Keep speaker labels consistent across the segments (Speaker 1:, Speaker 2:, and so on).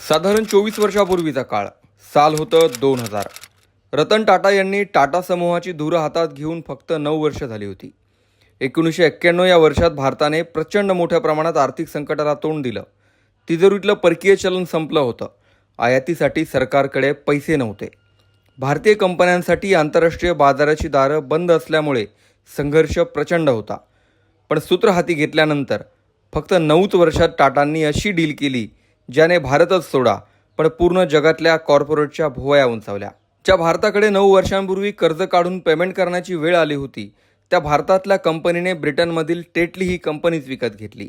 Speaker 1: साधारण 24 वर्षापूर्वीचा काळ. साल होतं 2000. रतन टाटा यांनी टाटा समूहाची धूर हातात घेऊन फक्त 9 वर्ष झाली होती. 1991 या वर्षात भारताने प्रचंड मोठ्या प्रमाणात आर्थिक संकटाला तोंड दिलं. तिजोरीतलं परकीय चलन संपलं होतं. आयातीसाठी सरकारकडे पैसे नव्हते. भारतीय कंपन्यांसाठी आंतरराष्ट्रीय बाजाराची दारं बंद असल्यामुळे संघर्ष प्रचंड होता. पण सूत्र हाती घेतल्यानंतर फक्त 9च वर्षात टाटांनी अशी डील केली ज्याने भारतच सोडा पण पूर्ण जगातल्या कॉर्पोरेटच्या भुवया उंचावल्या. ज्या भारताकडे 9 वर्षांपूर्वी कर्ज काढून पेमेंट करण्याची वेळ आली होती, त्या भारतातल्या कंपनीने ब्रिटनमधील टेटली ही कंपनीच विकत घेतली.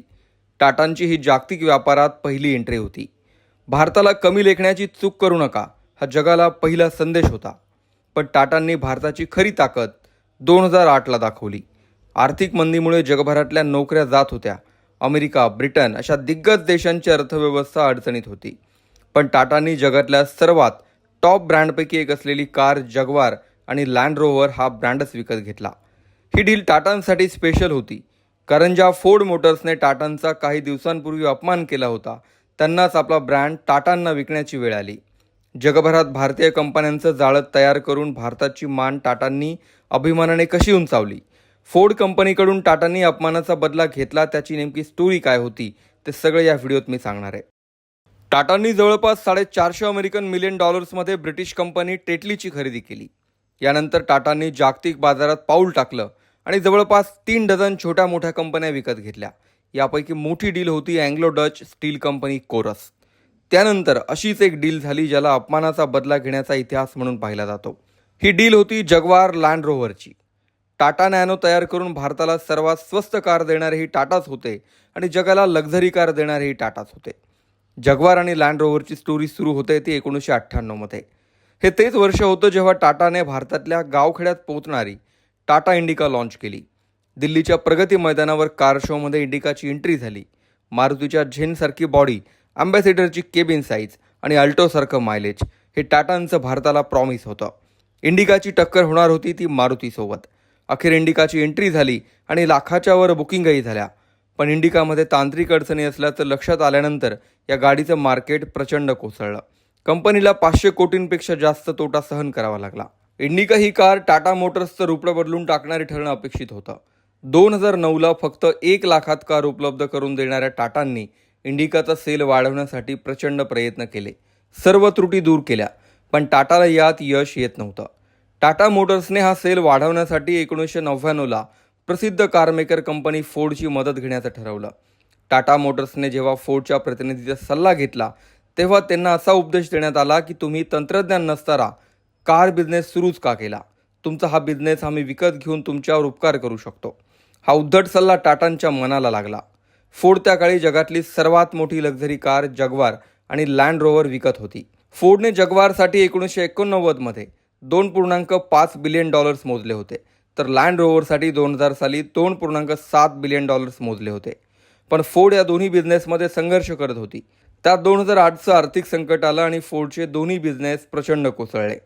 Speaker 1: टाटांची ही जागतिक व्यापारात पहिली एंट्री होती. भारताला कमी लेखण्याची चूक करू नका हा जगाला पहिला संदेश होता. पण टाटांनी भारताची खरी ताकद 2008ला दाखवली. आर्थिक मंदीमुळे जगभरातल्या नोकऱ्या जात होत्या. अमेरिका, ब्रिटन अशा दिग्गज देशांची अर्थव्यवस्था अडचणीत होती. पण टाटांनी जगातल्या सर्वात टॉप ब्रँडपैकी एक असलेली कार जगवार आणि लँड रोव्हर हा ब्रँडच विकत घेतला. ही डील टाटांसाठी स्पेशल होती, कारण ज्या फोर्ड मोटर्सने टाटांचा काही दिवसांपूर्वी अपमान केला होता, त्यांनाच आपला ब्रँड टाटांना विकण्याची वेळ आली. जगभरात भारतीय कंपन्यांचं जाळं तयार करून भारताची मान टाटांनी अभिमानाने कशी उंचावली, फोर्ड कंपनीकडून टाटांनी अपमानाचा बदला घेतला, त्याची नेमकी स्टोरी काय होती ते सगळं या व्हिडिओत मी सांगणार आहे. टाटांनी जवळपास $450 मिलियन मध्ये ब्रिटिश कंपनी टेटलीची खरेदी केली. यानंतर टाटांनी जागतिक बाजारात पाऊल टाकलं आणि जवळपास 3 डझन छोट्या मोठ्या कंपन्या विकत घेतल्या. यापैकी मोठी डील होती Anglo Dutch steel company chorus. त्यानंतर अशीच एक डील झाली ज्याला अपमानाचा बदला घेण्याचा इतिहास म्हणून पाहिला जातो. ही डील होती जगवार लँड रोव्हरची. टाटा नॅनो तयार करून भारताला सर्वात स्वस्त कार देणारेही टाटाच होते आणि जगाला लक्झरी कार देणारेही टाटाच होते. जगवार आणि लँड रोव्हरची स्टोरी सुरू होते ती 1998 मध्ये. हे तेच वर्ष होतं जेव्हा टाटाने भारतातल्या गावखेड्यात पोहोचणारी टाटा इंडिका लॉन्च केली. दिल्लीच्या प्रगती मैदानावर कार शोमध्ये इंडिकाची एंट्री झाली. मारुतीच्या झेनसारखी बॉडी, अँबॅसेडरची केबिन साईज आणि अल्टोसारखं मायलेज हे टाटांचं भारताला प्रॉमिस होतं. इंडिकाची टक्कर होणार होती ती मारुतीसोबत. अखेर इंडिकाची एंट्री झाली आणि लाखाच्या वर बुकिंगही झाल्या. पण इंडिकामध्ये तांत्रिक अडचणी असल्याचं लक्षात आल्यानंतर या गाडीचं मार्केट प्रचंड कोसळलं. कंपनीला 500 कोटींपेक्षा जास्त तोटा सहन करावा लागला. इंडिका ही कार टाटा मोटर्सचं रूप बदलून टाकणारी ठरणं अपेक्षित होतं. 2009ला फक्त 1 लाखात कार उपलब्ध करून देणाऱ्या टाटांनी इंडिकाचा सेल वाढवण्यासाठी प्रचंड प्रयत्न केले. सर्व त्रुटी दूर केल्या, पण टाटाला यात यश येत नव्हतं. टाटा मोटर्सने हा सेल वाढवण्यासाठी 1999ला प्रसिद्ध कारमेकर कंपनी फोर्डची मदत घेण्याचं ठरवलं. टाटा मोटर्सने जेव्हा फोर्डच्या प्रतिनिधीचा सल्ला घेतला तेव्हा त्यांना असा उपदेश देण्यात आला की तुम्ही तंत्रज्ञान नसताना कार बिझनेस सुरूच का केला? तुमचा हा बिझनेस आम्ही विकत घेऊन तुमच्यावर उपकार करू शकतो. हा उद्धट सल्ला टाटांच्या मनाला लागला. फोर्ड त्या काळी जगातली सर्वात मोठी लक्झरी कार जगवार आणि लँड रोव्हर विकत होती. फोर्डने जगवारसाठी 1989 मध्ये $2.5 बिलियन मोजले होते, तर लँड रोव्हरसाठी 2000 साली $2.7 बिलियन मोजले होते. पण फोर्ड या दोन्ही बिझनेसमध्ये संघर्ष करत होती. त्यात 2008चं आर्थिक संकट आलं आणि फोर्डचे दोन्ही बिझनेस प्रचंड कोसळले.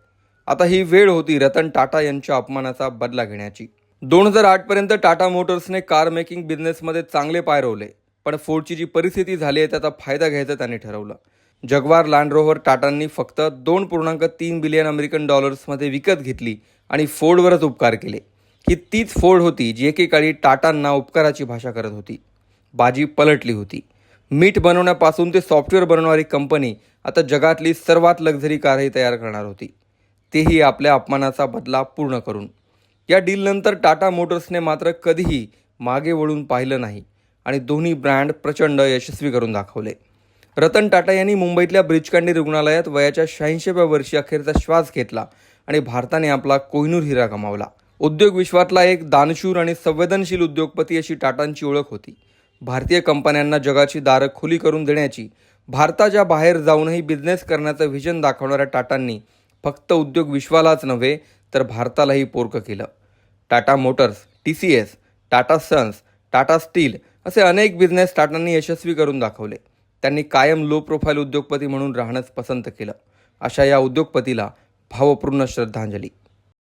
Speaker 1: आता ही वेळ होती रतन टाटा यांच्या अपमानाचा बदला घेण्याची. 2008 पर्यंत टाटा मोटर्सने कार मेकिंग बिझनेसमध्ये चांगले पाय रोवले, पण फोर्डची जी परिस्थिती झाली आहे त्याचा फायदा घ्यायचं त्यांनी ठरवलं. जगवार लँड रोव्हर टाटांनी फक्त $2.3 बिलियन मध्ये विकत घेतली आणि फोर्डवरच उपकार केले. ही तीच फोर्ड होती जी एकेकाळी टाटांना उपकाराची भाषा करत होती. बाजी पलटली होती. मीठ बनवण्यापासून ते सॉफ्टवेअर बनवणारी कंपनी आता जगातली सर्वात लक्झरी कारही तयार करणार होती, तेही आपल्या अपमानाचा बदला पूर्ण करून. या डीलनंतर टाटा मोटर्सने मात्र कधीही मागे वळून पाहिलं नाही आणि दोन्ही ब्रँड प्रचंड यशस्वी करून दाखवले. रतन टाटा यांनी मुंबईतल्या ब्रीचकँडी रुग्णालयात वयाच्या 86व्या वर्षी अखेरचा श्वास घेतला आणि भारताने आपला कोहिनूर हिरा गमावला. उद्योग विश्वातला एक दानशूर आणि संवेदनशील उद्योगपती अशी टाटांची ओळख होती. भारतीय कंपन्यांना जगाची दारं खुली करून देण्याची, भारताच्या बाहेर जाऊनही बिझनेस करण्याचं व्हिजन दाखवणाऱ्या टाटांनी फक्त उद्योग विश्वालाच नव्हे तर भारतालाही पोरकं केलं. Tata Motors, TCS, Tata Sons, Tata steel असे अनेक बिझनेस टाटांनी यशस्वी करून दाखवले. त्यांनी कायम लो प्रोफाईल उद्योगपती म्हणून राहणंच पसंत केलं. अशा या उद्योगपतीला भावपूर्ण श्रद्धांजली.